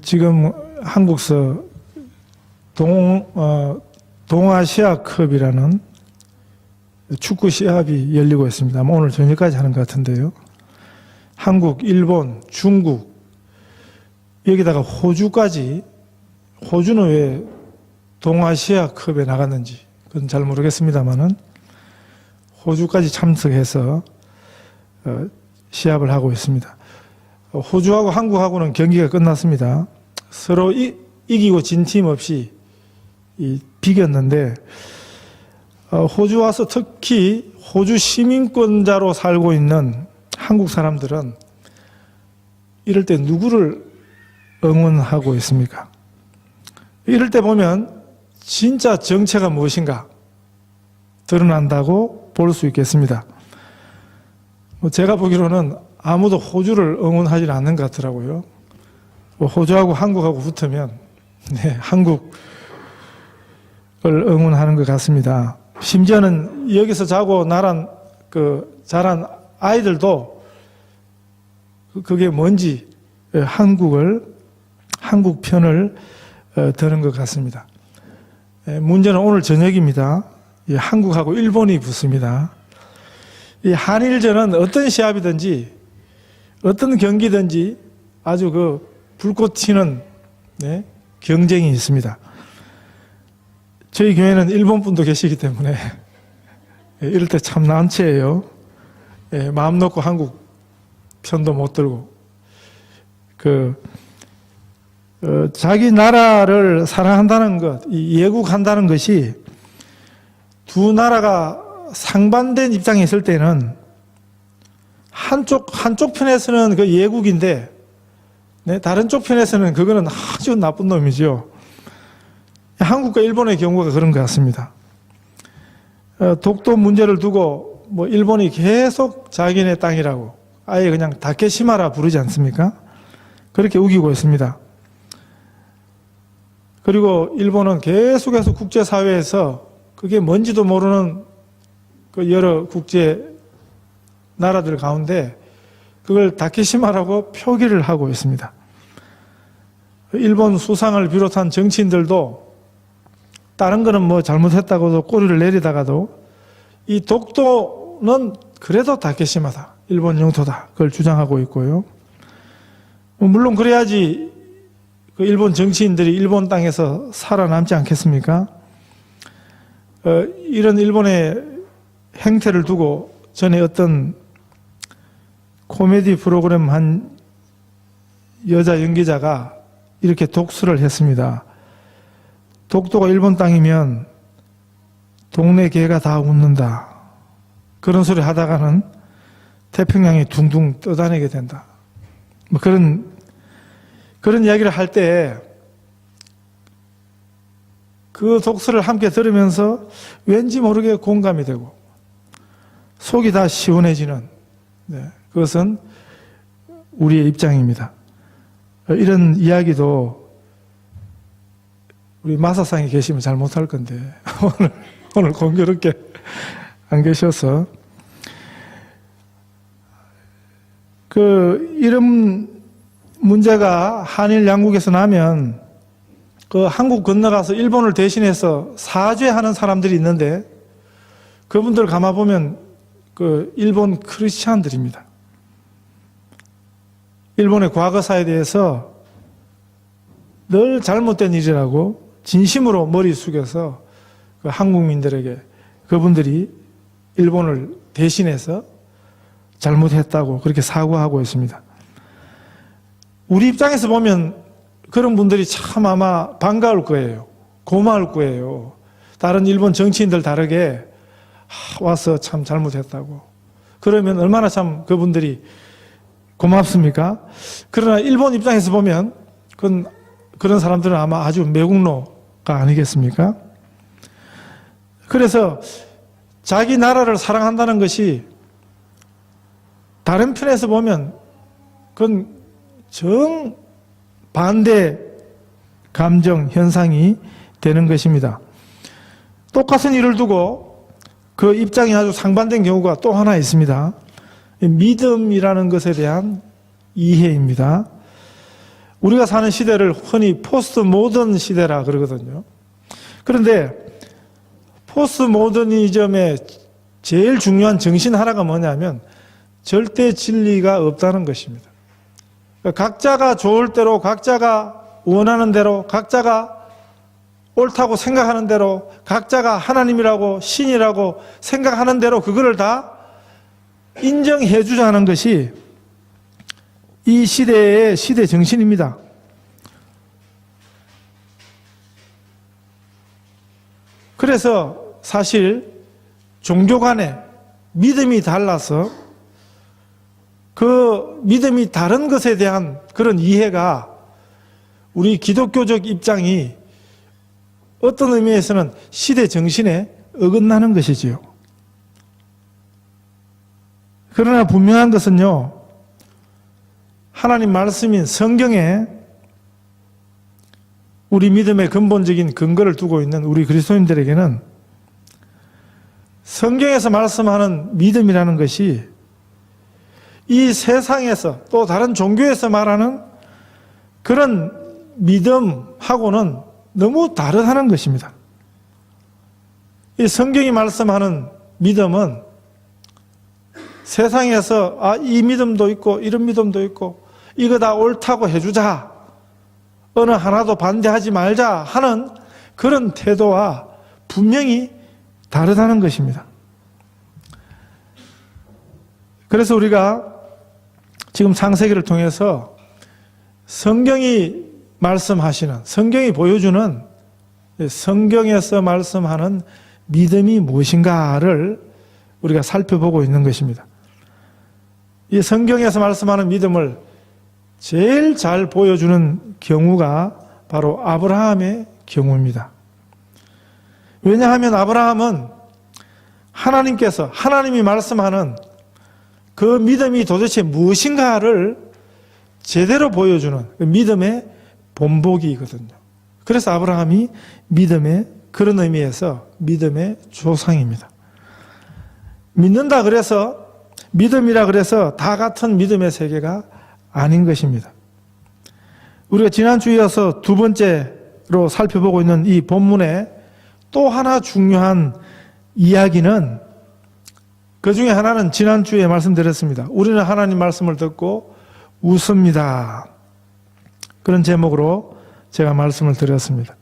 지금 한국서 동아시아컵이라는 축구 시합이 열리고 있습니다. 오늘 저녁까지 하는 것 같은데요. 한국, 일본, 중국, 여기다가 호주까지, 호주는 왜 동아시아컵에 나갔는지 그건 잘 모르겠습니다만은 호주까지 참석해서 시합을 하고 있습니다. 호주하고 한국하고는 경기가 끝났습니다. 서로 이기고 진 팀 없이 비겼는데, 호주 와서 특히 호주 시민권자로 살고 있는 한국 사람들은 이럴 때 누구를 응원하고 있습니까? 이럴 때 보면 진짜 정체가 무엇인가 드러난다고 볼 수 있겠습니다. 제가 보기로는 아무도 호주를 응원하지 않는 것 같더라고요. 호주하고 한국하고 붙으면 한국을 응원하는 것 같습니다. 심지어는 여기서 자고 자란 아이들도 그게 뭔지 한국 편을 드는 것 같습니다. 문제는 오늘 저녁입니다. 한국하고 일본이 붙습니다. 이 한일전은 어떤 시합이든지 어떤 경기든지 아주 불꽃 튀는 경쟁이 있습니다. 저희 교회는 일본 분도 계시기 때문에 이럴 때 참 난처해요. 마음 놓고 한국 편도 못 들고 자기 나라를 사랑한다는 것, 예국한다는 것이 두 나라가 상반된 입장에 있을 때는 한쪽 편에서는 그 예국인데 다른 쪽 편에서는 그거는 아주 나쁜 놈이죠. 한국과 일본의 경우가 그런 것 같습니다. 독도 문제를 두고 일본이 계속 자기네 땅이라고 아예 그냥 다케시마라 부르지 않습니까? 그렇게 우기고 있습니다. 그리고 일본은 계속해서 국제사회에서 그게 뭔지도 모르는 여러 국제 나라들 가운데 그걸 다케시마라고 표기를 하고 있습니다. 일본 수상을 비롯한 정치인들도 다른 거는 잘못했다고도 꼬리를 내리다가도 이 독도는 그래도 다케시마다, 일본 영토다, 그걸 주장하고 있고요. 물론 그래야지 일본 정치인들이 일본 땅에서 살아남지 않겠습니까? 이런 일본의 행태를 두고 전에 어떤 코미디 프로그램 한 여자 연기자가 이렇게 독수를 했습니다. 독도가 일본 땅이면 동네 개가 다 웃는다. 그런 소리 하다가는 태평양이 둥둥 떠다니게 된다. 그런 이야기를 할 때 그 독서를 함께 들으면서 왠지 모르게 공감이 되고 속이 다 시원해지는 그것은 우리의 입장입니다. 이런 이야기도 우리 마사상에 계시면 잘 못할 건데 오늘 공교롭게 안 계셔서 이런 문제가 한일 양국에서 나면 한국 건너가서 일본을 대신해서 사죄하는 사람들이 있는데 그분들 가만보면 일본 크리스찬들입니다. 일본의 과거사에 대해서 늘 잘못된 일이라고 진심으로 머리 숙여서 한국민들에게 그분들이 일본을 대신해서 잘못했다고 그렇게 사과하고 있습니다. 우리 입장에서 보면 그런 분들이 참 아마 반가울 거예요. 고마울 거예요. 다른 일본 정치인들 다르게 와서 참 잘못했다고. 그러면 얼마나 참 그분들이 고맙습니까? 그러나 일본 입장에서 보면 그런 사람들은 아마 아주 매국노가 아니겠습니까? 그래서 자기 나라를 사랑한다는 것이 다른 편에서 보면 그건 정반대 감정 현상이 되는 것입니다. 똑같은 일을 두고 그 입장이 아주 상반된 경우가 또 하나 있습니다. 믿음이라는 것에 대한 이해입니다. 우리가 사는 시대를 흔히 포스트 모던 시대라 그러거든요. 그런데 포스트 모더니즘의 제일 중요한 정신 하나가 뭐냐면 절대 진리가 없다는 것입니다. 각자가 좋을 대로, 각자가 원하는 대로, 각자가 옳다고 생각하는 대로, 각자가 하나님이라고 신이라고 생각하는 대로 그거를 다 인정해 주자는 것이 이 시대의 시대 정신입니다. 그래서 사실 종교 간에 믿음이 달라서 그 믿음이 다른 것에 대한 그런 이해가 우리 기독교적 입장이 어떤 의미에서는 시대 정신에 어긋나는 것이지요. 그러나 분명한 것은요, 하나님 말씀인 성경에 우리 믿음의 근본적인 근거를 두고 있는 우리 그리스도인들에게는 성경에서 말씀하는 믿음이라는 것이 이 세상에서 또 다른 종교에서 말하는 그런 믿음하고는 너무 다르다는 것입니다. 이 성경이 말씀하는 믿음은 세상에서 이 믿음도 있고 이런 믿음도 있고 이거 다 옳다고 해주자, 어느 하나도 반대하지 말자 하는 그런 태도와 분명히 다르다는 것입니다. 그래서 우리가 지금 창세기를 통해서 성경이 말씀하시는, 성경이 보여주는 성경에서 말씀하는 믿음이 무엇인가를 우리가 살펴보고 있는 것입니다. 이 성경에서 말씀하는 믿음을 제일 잘 보여주는 경우가 바로 아브라함의 경우입니다. 왜냐하면 아브라함은 하나님이 말씀하는 그 믿음이 도대체 무엇인가를 제대로 보여주는 믿음의 본보기거든요. 그래서 아브라함이 믿음의, 그런 의미에서 믿음의 조상입니다. 믿는다 그래서, 믿음이라 그래서 다 같은 믿음의 세계가 아닌 것입니다. 우리가 지난주에 이어서 두 번째로 살펴보고 있는 이 본문의 또 하나 중요한 이야기는, 그 중에 하나는 지난주에 말씀드렸습니다. 우리는 하나님 말씀을 듣고 웃습니다. 그런 제목으로 제가 말씀을 드렸습니다.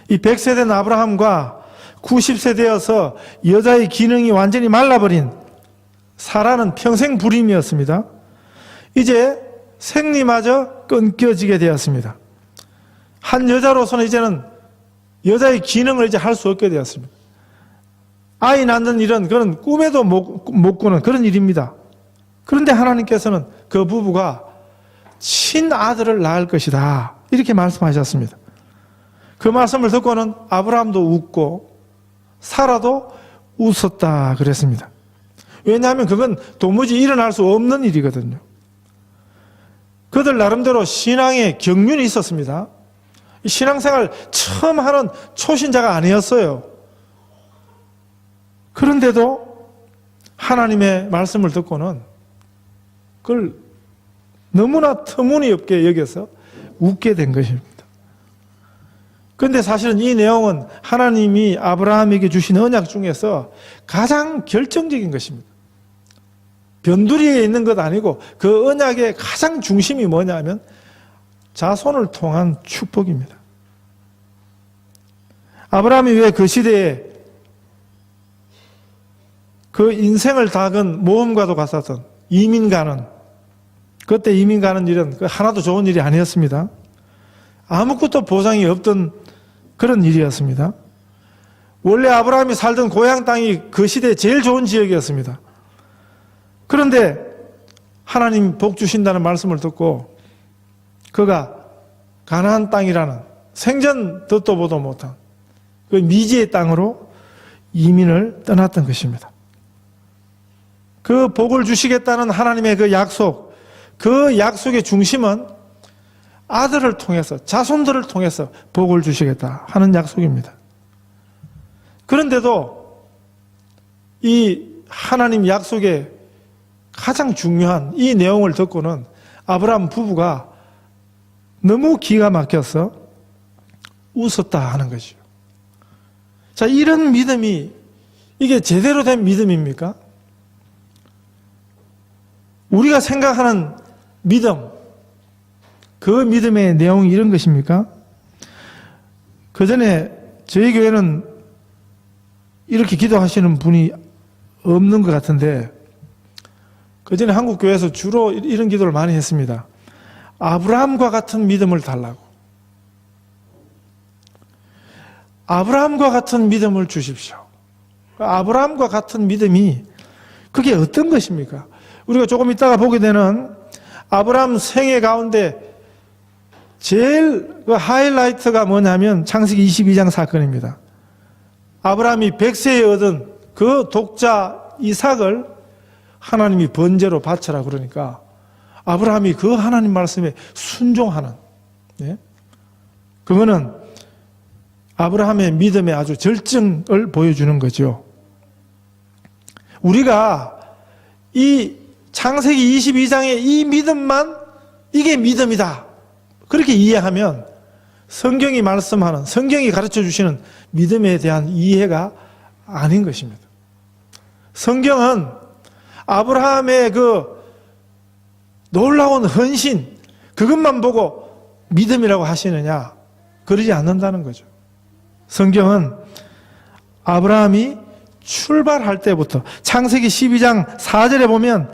이 100세 된 아브라함과 90세 되어서 여자의 기능이 완전히 말라버린 사라는 평생 불임이었습니다. 이제 생리마저 끊겨지게 되었습니다. 한 여자로서는 이제는 여자의 기능을 이제 할 수 없게 되었습니다. 아이 낳는 일은 그런 꿈에도 못 꾸는 그런 일입니다. 그런데 하나님께서는 그 부부가 친아들을 낳을 것이다, 이렇게 말씀하셨습니다. 그 말씀을 듣고는 아브라함도 웃고 사라도 웃었다 그랬습니다. 왜냐하면 그건 도무지 일어날 수 없는 일이거든요. 그들 나름대로 신앙의 경륜이 있었습니다. 신앙생활 처음 하는 초신자가 아니었어요. 그런데도 하나님의 말씀을 듣고는 그걸 너무나 터무니없게 여겨서 웃게 된 것입니다. 그런데 사실은 이 내용은 하나님이 아브라함에게 주신 언약 중에서 가장 결정적인 것입니다. 변두리에 있는 것 아니고 그 언약의 가장 중심이 뭐냐면 자손을 통한 축복입니다. 아브라함이 왜 그 시대에 그 인생을 다근 모험과도 같았던 이민 가는, 그때 이민 가는 일은 하나도 좋은 일이 아니었습니다. 아무것도 보장이 없던 그런 일이었습니다. 원래 아브라함이 살던 고향 땅이 그 시대에 제일 좋은 지역이었습니다. 그런데 하나님 복 주신다는 말씀을 듣고 그가 가나안 땅이라는 생전 듣도 보도 못한 그 미지의 땅으로 이민을 떠났던 것입니다. 그 복을 주시겠다는 하나님의 그 약속, 그 약속의 중심은 아들을 통해서, 자손들을 통해서 복을 주시겠다 하는 약속입니다. 그런데도 이 하나님 약속의 가장 중요한 이 내용을 듣고는 아브라함 부부가 너무 기가 막혀서 웃었다 하는 것이죠. 자, 이런 믿음이 이게 제대로 된 믿음입니까? 우리가 생각하는 믿음, 그 믿음의 내용이 이런 것입니까? 그 전에 저희 교회는 이렇게 기도하시는 분이 없는 것 같은데, 그 전에 한국 교회에서 주로 이런 기도를 많이 했습니다. 아브라함과 같은 믿음을 달라고. 아브라함과 같은 믿음을 주십시오. 아브라함과 같은 믿음이 그게 어떤 것입니까? 우리가 조금 있다가 보게 되는 아브라함 생애 가운데 제일 그 하이라이트가 뭐냐면 창세기 22장 사건입니다. 아브라함이 100세에 얻은 그 독자 이삭을 하나님이 번제로 바쳐라 그러니까 아브라함이 그 하나님 말씀에 순종하는, 예? 그거는 아브라함의 믿음의 아주 절정을 보여주는 거죠. 우리가 이 창세기 22장의 이 믿음만 이게 믿음이다, 그렇게 이해하면 성경이 말씀하는, 성경이 가르쳐 주시는 믿음에 대한 이해가 아닌 것입니다. 성경은 아브라함의 그 놀라운 헌신, 그것만 보고 믿음이라고 하시느냐? 그러지 않는다는 거죠. 성경은 아브라함이 출발할 때부터 창세기 12장 4절에 보면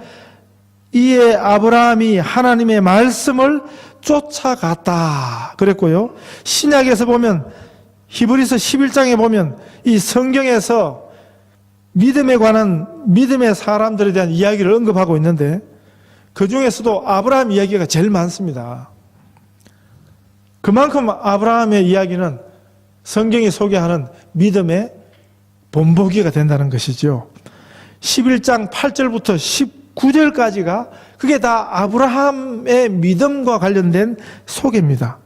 이에 아브라함이 하나님의 말씀을 쫓아갔다 그랬고요. 신약에서 보면 히브리서 11장에 보면 이 성경에서 믿음에 관한 믿음의 사람들에 대한 이야기를 언급하고 있는데 그 중에서도 아브라함 이야기가 제일 많습니다. 그만큼 아브라함의 이야기는 성경이 소개하는 믿음의 본보기가 된다는 것이죠. 11장 8절부터 19절까지가 그게 다 아브라함의 믿음과 관련된 소개입니다.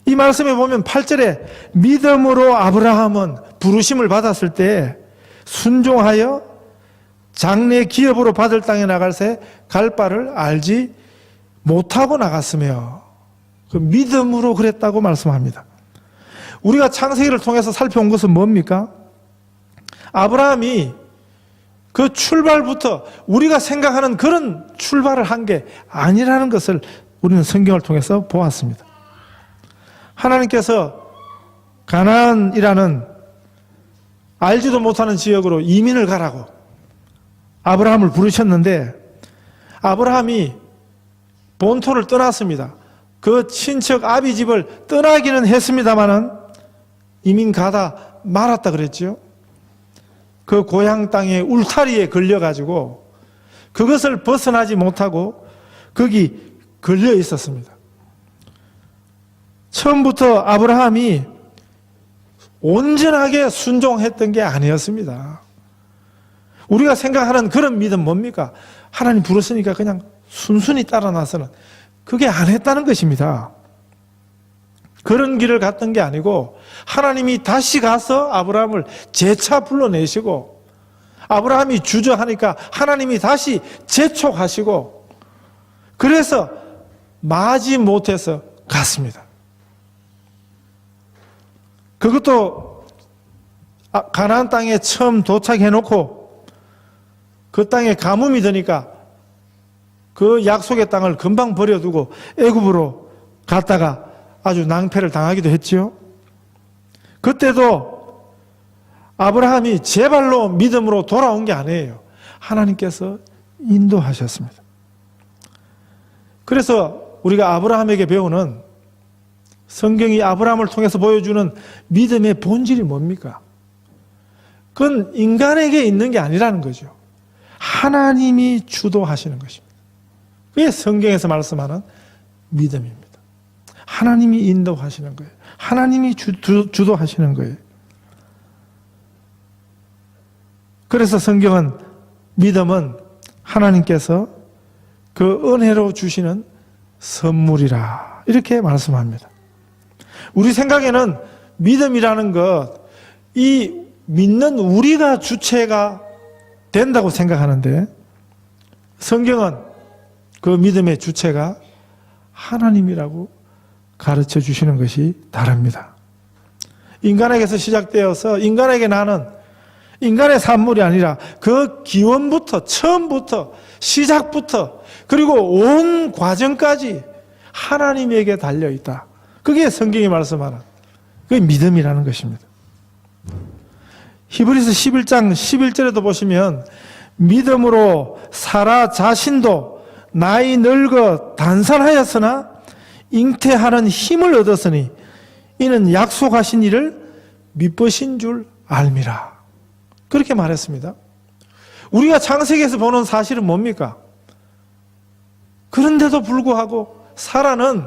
이 말씀에 보면 8절에 믿음으로 아브라함은 부르심을 받았을 때 순종하여 장래 기업으로 받을 땅에 나갈새 갈 바를 알지 못하고 나갔으며, 그 믿음으로 그랬다고 말씀합니다. 우리가 창세기를 통해서 살펴온 것은 뭡니까? 아브라함이 그 출발부터 우리가 생각하는 그런 출발을 한 게 아니라는 것을 우리는 성경을 통해서 보았습니다. 하나님께서 가나안이라는 알지도 못하는 지역으로 이민을 가라고 아브라함을 부르셨는데 아브라함이 본토를 떠났습니다. 그 친척 아비 집을 떠나기는 했습니다마는 이민 가다 말았다 그랬죠. 그 고향 땅의 울타리에 걸려가지고 그것을 벗어나지 못하고 거기 걸려 있었습니다. 처음부터 아브라함이 온전하게 순종했던 게 아니었습니다. 우리가 생각하는 그런 믿음 뭡니까? 하나님 부르시니까 그냥 순순히 따라 나서는, 그게 안 했다는 것입니다. 그런 길을 갔던 게 아니고 하나님이 다시 가서 아브라함을 재차 불러내시고 아브라함이 주저하니까 하나님이 다시 재촉하시고 그래서 마지 못해서 갔습니다. 그것도 가나안 땅에 처음 도착해놓고 그 땅에 가뭄이 드니까 그 약속의 땅을 금방 버려두고 애굽으로 갔다가 아주 낭패를 당하기도 했지요. 그때도 아브라함이 제 발로 믿음으로 돌아온 게 아니에요. 하나님께서 인도하셨습니다. 그래서 우리가 아브라함에게 배우는, 성경이 아브라함을 통해서 보여주는 믿음의 본질이 뭡니까? 그건 인간에게 있는 게 아니라는 거죠. 하나님이 주도하시는 것입니다. 그게 성경에서 말씀하는 믿음입니다. 하나님이 인도하시는 거예요. 하나님이 주도하시는 거예요. 그래서 성경은 믿음은 하나님께서 그 은혜로 주시는 선물이라 이렇게 말씀합니다. 우리 생각에는 믿음이라는 것, 이 믿는 우리가 주체가 된다고 생각하는데 성경은 그 믿음의 주체가 하나님이라고 가르쳐 주시는 것이 다릅니다. 인간에게서 시작되어서 인간에게 나는 인간의 산물이 아니라 그 기원부터 처음부터 시작부터 그리고 온 과정까지 하나님에게 달려있다. 그게 성경이 말씀하는 그게 믿음이라는 것입니다. 히브리서 11장 11절에도 보시면 믿음으로 사라 자신도 나이 늙어 단산하였으나 잉태하는 힘을 얻었으니 이는 약속하신 이를 미쁘신 줄 알미라. 그렇게 말했습니다. 우리가 창세기에서 보는 사실은 뭡니까? 그런데도 불구하고 사라는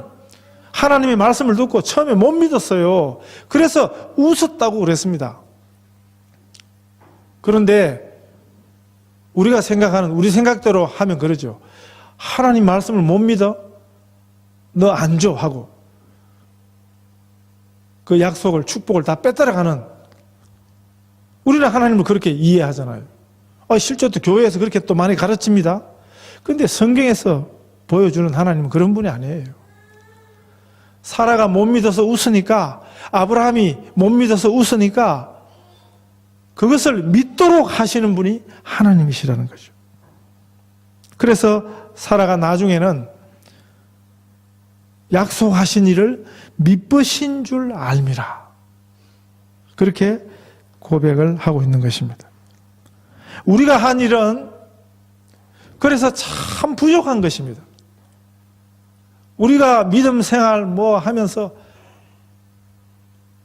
하나님의 말씀을 듣고 처음에 못 믿었어요. 그래서 웃었다고 그랬습니다. 그런데 우리가 생각하는 우리 생각대로 하면 그러죠. 하나님 말씀을 못 믿어? 너 안 줘 하고 그 약속을 축복을 다 빼앗아가는 우리는 하나님을 그렇게 이해하잖아요. 실제 또 교회에서 그렇게 또 많이 가르칩니다. 그런데 성경에서 보여주는 하나님은 그런 분이 아니에요. 사라가 못 믿어서 웃으니까 아브라함이 못 믿어서 웃으니까 그것을 믿도록 하시는 분이 하나님이시라는 거죠. 그래서 사라가 나중에는 약속하신 일을 미쁘신 줄 알미라. 그렇게 고백을 하고 있는 것입니다. 우리가 한 일은 그래서 참 부족한 것입니다. 우리가 믿음 생활 뭐 하면서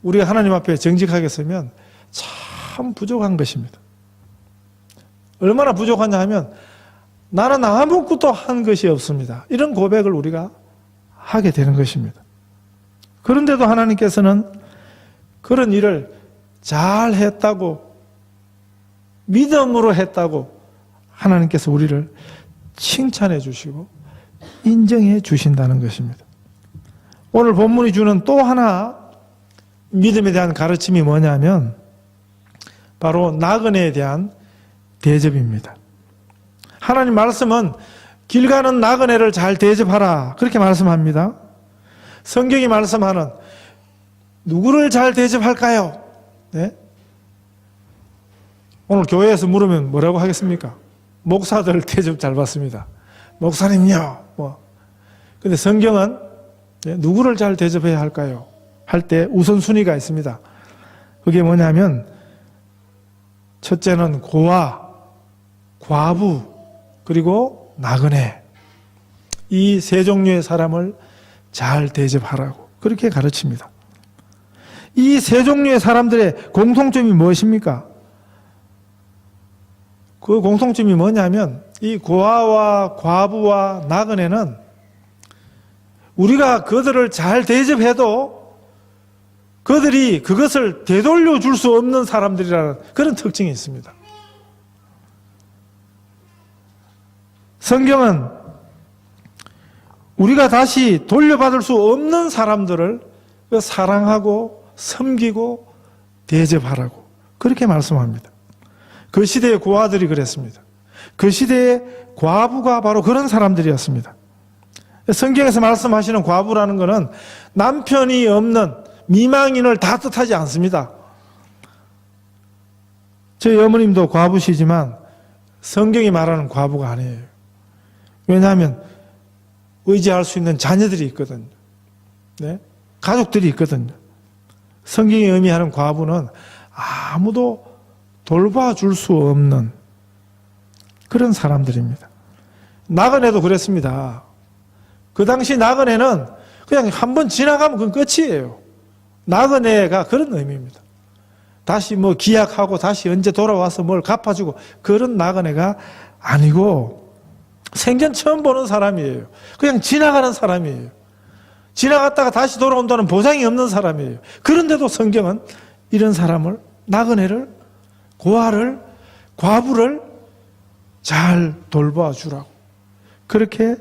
우리가 하나님 앞에 정직하게 서면 참 부족한 것입니다. 얼마나 부족하냐 하면 나는 아무것도 한 것이 없습니다. 이런 고백을 우리가 하게 되는 것입니다. 그런데도 하나님께서는 그런 일을 잘 했다고 믿음으로 했다고 하나님께서 우리를 칭찬해 주시고 인정해 주신다는 것입니다. 오늘 본문이 주는 또 하나 믿음에 대한 가르침이 뭐냐면 바로 나그네에 대한 대접입니다. 하나님 말씀은 길 가는 나그네를 잘 대접하라 그렇게 말씀합니다. 성경이 말씀하는 누구를 잘 대접할까요? 네? 오늘 교회에서 물으면 뭐라고 하겠습니까? 목사들 대접 잘 받습니다. 목사님요. 근데 성경은 누구를 잘 대접해야 할까요? 할 때 우선순위가 있습니다. 그게 뭐냐면 첫째는 고아, 과부, 그리고 나그네. 이 세 종류의 사람을 잘 대접하라고 그렇게 가르칩니다. 이 세 종류의 사람들의 공통점이 무엇입니까? 그 공통점이 뭐냐면 이 고아와 과부와 나그네는 우리가 그들을 잘 대접해도 그들이 그것을 되돌려 줄 수 없는 사람들이라는 그런 특징이 있습니다. 성경은 우리가 다시 돌려받을 수 없는 사람들을 사랑하고 섬기고 대접하라고 그렇게 말씀합니다. 그 시대의 고아들이 그랬습니다. 그 시대의 과부가 바로 그런 사람들이었습니다. 성경에서 말씀하시는 과부라는 것은 남편이 없는 미망인을 다 뜻하지 않습니다. 저희 어머님도 과부시지만 성경이 말하는 과부가 아니에요. 왜냐하면 의지할 수 있는 자녀들이 있거든요. 네? 가족들이 있거든요. 성경이 의미하는 과부는 아무도 돌봐줄 수 없는 그런 사람들입니다. 나그네도 그랬습니다. 그 당시 나그네는 그냥 한번 지나가면 그건 끝이에요. 나그네가 그런 의미입니다. 다시 기약하고 다시 언제 돌아와서 뭘 갚아주고 그런 나그네가 아니고 생전 처음 보는 사람이에요. 그냥 지나가는 사람이에요. 지나갔다가 다시 돌아온다는 보장이 없는 사람이에요. 그런데도 성경은 이런 사람을, 나그네를, 고아를, 과부를 잘 돌봐주라고 그렇게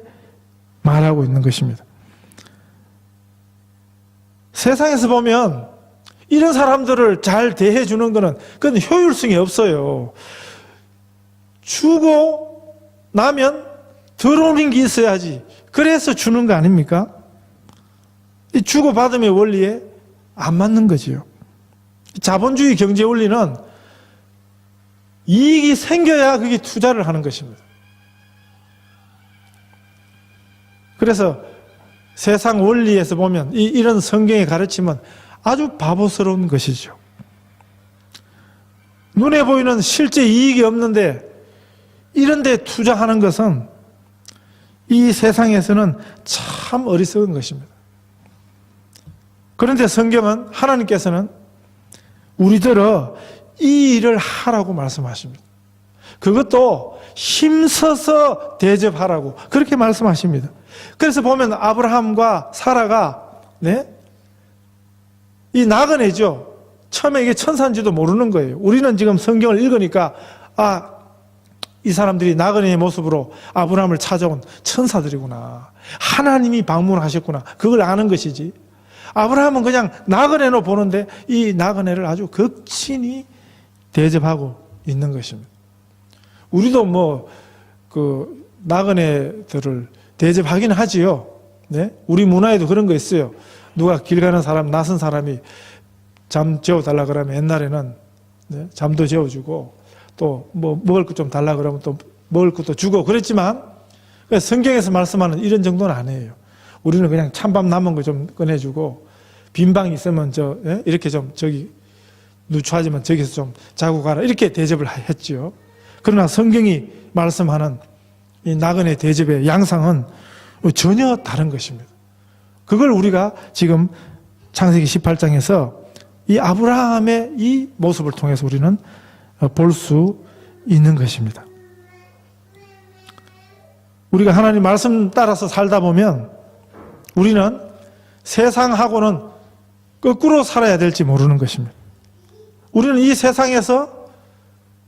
말하고 있는 것입니다. 세상에서 보면 이런 사람들을 잘 대해주는 것은 그건 효율성이 없어요. 주고 나면 들어오는 게 있어야지. 그래서 주는 거 아닙니까? 이 주고받음의 원리에 안 맞는 거지요. 자본주의 경제 원리는 이익이 생겨야 그게 투자를 하는 것입니다. 그래서 세상 원리에서 보면 이런 성경의 가르침은 아주 바보스러운 것이죠. 눈에 보이는 실제 이익이 없는데 이런 데 투자하는 것은 이 세상에서는 참 어리석은 것입니다. 그런데 성경은, 하나님께서는 우리들어 이 일을 하라고 말씀하십니다. 그것도 힘써서 대접하라고 그렇게 말씀하십니다. 그래서 보면 아브라함과 사라가 이 나그네죠. 처음에 이게 천사인지도 모르는 거예요. 우리는 지금 성경을 읽으니까 이 사람들이 나그네의 모습으로 아브라함을 찾아온 천사들이구나. 하나님이 방문하셨구나. 그걸 아는 것이지. 아브라함은 그냥 나그네로 보는데 이 나그네를 아주 극진히 대접하고 있는 것입니다. 우리도 나그네들을 대접하긴 하지요. 네? 우리 문화에도 그런 거 있어요. 누가 길 가는 사람, 낯선 사람이 잠 재워달라 그러면 옛날에는 잠도 재워주고 또 먹을 것 좀 달라 그러면 또 먹을 것도 주고 그랬지만 성경에서 말씀하는 이런 정도는 아니에요. 우리는 그냥 찬밥 남은 거 좀 꺼내주고 빈 방 있으면 이렇게 좀 저기 누추하지만 저기서 좀 자고 가라 이렇게 대접을 했지요. 그러나 성경이 말씀하는 이 나그네 대접의 양상은 전혀 다른 것입니다. 그걸 우리가 지금 창세기 18장에서 이 아브라함의 이 모습을 통해서 우리는 볼 수 있는 것입니다. 우리가 하나님 말씀 따라서 살다 보면 우리는 세상하고는 거꾸로 살아야 될지 모르는 것입니다. 우리는 이 세상에서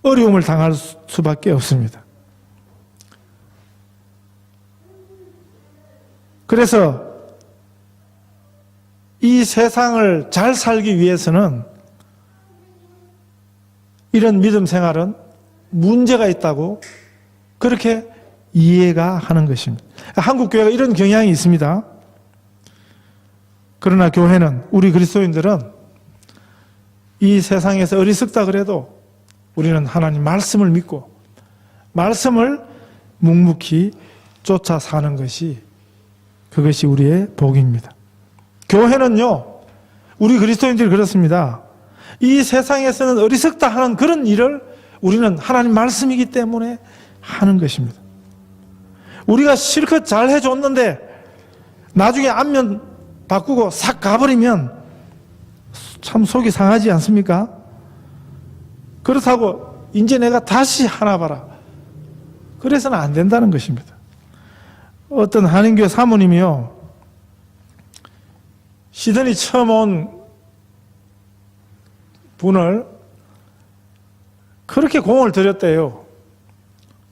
어려움을 당할 수밖에 없습니다. 그래서 이 세상을 잘 살기 위해서는 이런 믿음 생활은 문제가 있다고 그렇게 이해가 하는 것입니다. 한국 교회가 이런 경향이 있습니다. 그러나 교회는, 우리 그리스도인들은 이 세상에서 어리석다 그래도 우리는 하나님 말씀을 믿고 말씀을 묵묵히 쫓아 사는 그것이 우리의 복입니다. 교회는요, 우리 그리스도인들이 그렇습니다. 이 세상에서는 어리석다 하는 그런 일을 우리는 하나님 말씀이기 때문에 하는 것입니다. 우리가 실컷 잘 해줬는데 나중에 안면 바꾸고 싹 가버리면 참 속이 상하지 않습니까? 그렇다고 이제 내가 다시 하나 봐라. 그래서는 안 된다는 것입니다. 어떤 한인교회 사모님이요, 시드니 처음 온 분을 그렇게 공을 들였대요.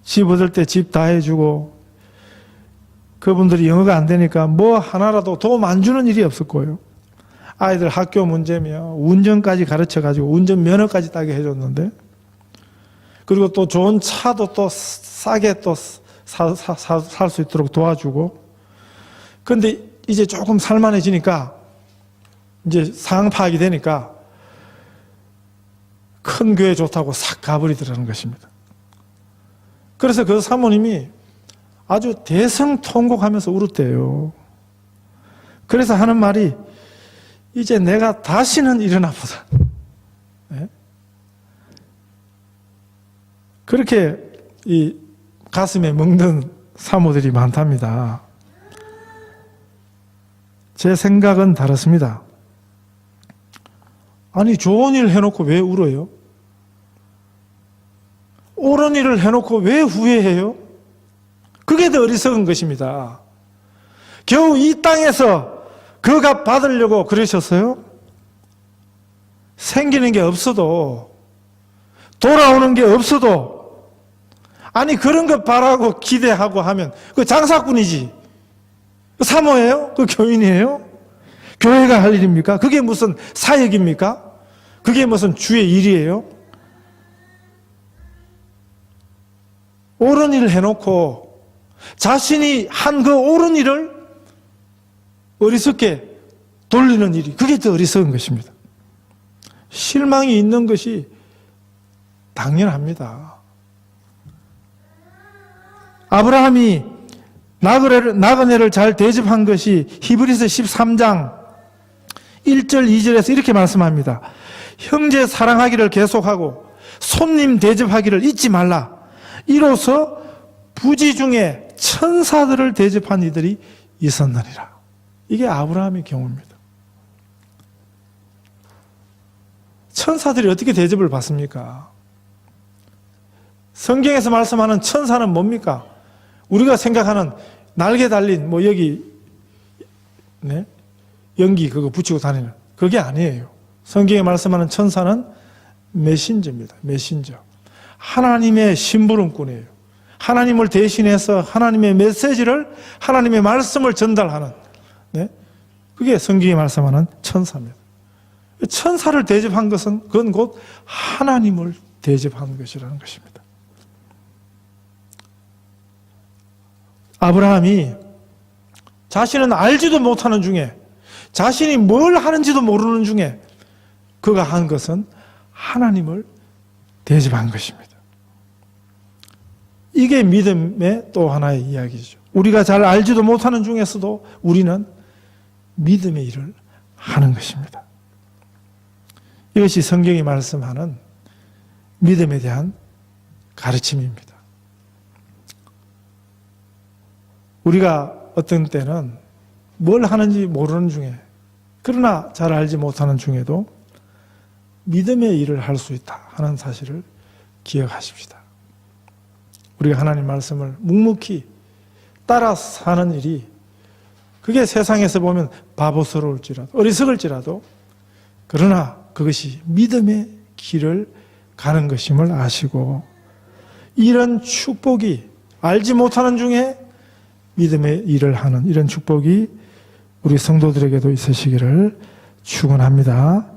집 얻을 때 집 다 해주고, 그분들이 영어가 안 되니까 뭐 하나라도 도움 안 주는 일이 없을 거예요. 아이들 학교 문제며 운전까지 가르쳐가지고 운전면허까지 따게 해줬는데, 그리고 또 좋은 차도 또 싸게 또 살 수 있도록 도와주고. 그런데 이제 조금 살만해지니까, 이제 상황 파악이 되니까 큰 교회 좋다고 싹 가버리더라는 것입니다. 그래서 그 사모님이 아주 대성통곡하면서 울었대요. 그래서 하는 말이, 이제 내가 다시는 일어나 보자. 네? 그렇게 이 가슴에 먹는 사모들이 많답니다. 제 생각은 다릅니다. 아니, 좋은 일 해놓고 왜 울어요? 옳은 일을 해놓고 왜 후회해요? 그게 더 어리석은 것입니다. 겨우 이 땅에서 그 값 받으려고 그러셨어요? 생기는 게 없어도, 돌아오는 게 없어도, 아니 그런 것 바라고 기대하고 하면 그 장사꾼이지. 그 사모예요? 그 교인이에요? 교회가 할 일입니까? 그게 무슨 사역입니까? 그게 무슨 주의 일이에요? 옳은 일을 해놓고 자신이 한 그 옳은 일을 어리석게 돌리는 일이 그게 더 어리석은 것입니다. 실망이 있는 것이 당연합니다. 아브라함이 나그네를 잘 대접한 것이 히브리서 13장 1절 2절에서 이렇게 말씀합니다. 형제 사랑하기를 계속하고 손님 대접하기를 잊지 말라. 이로써 부지 중에 천사들을 대접한 이들이 있었느니라. 이게 아브라함의 경우입니다. 천사들이 어떻게 대접을 받습니까? 성경에서 말씀하는 천사는 뭡니까? 우리가 생각하는 날개 달린 여기 연기 그거 붙이고 다니는 그게 아니에요. 성경에 말씀하는 천사는 메신저입니다. 메신저. 하나님의 심부름꾼이에요. 하나님을 대신해서 하나님의 메시지를, 하나님의 말씀을 전달하는, 그게 성경에 말씀하는 천사입니다. 천사를 대접한 것은 그건 곧 하나님을 대접한 것이라는 것입니다. 아브라함이 자신은 알지도 못하는 중에, 자신이 뭘 하는지도 모르는 중에 그가 한 것은 하나님을 대접한 것입니다. 이게 믿음의 또 하나의 이야기죠. 우리가 잘 알지도 못하는 중에서도 우리는 믿음의 일을 하는 것입니다. 이것이 성경이 말씀하는 믿음에 대한 가르침입니다. 우리가 어떤 때는 뭘 하는지 모르는 중에, 그러나 잘 알지 못하는 중에도 믿음의 일을 할 수 있다 하는 사실을 기억하십시다. 우리가 하나님 말씀을 묵묵히 따라 사는 일이, 그게 세상에서 보면 바보스러울지라도 어리석을지라도, 그러나 그것이 믿음의 길을 가는 것임을 아시고, 이런 축복이 알지 못하는 중에 믿음의 일을 하는 이런 축복이 우리 성도들에게도 있으시기를 축원합니다.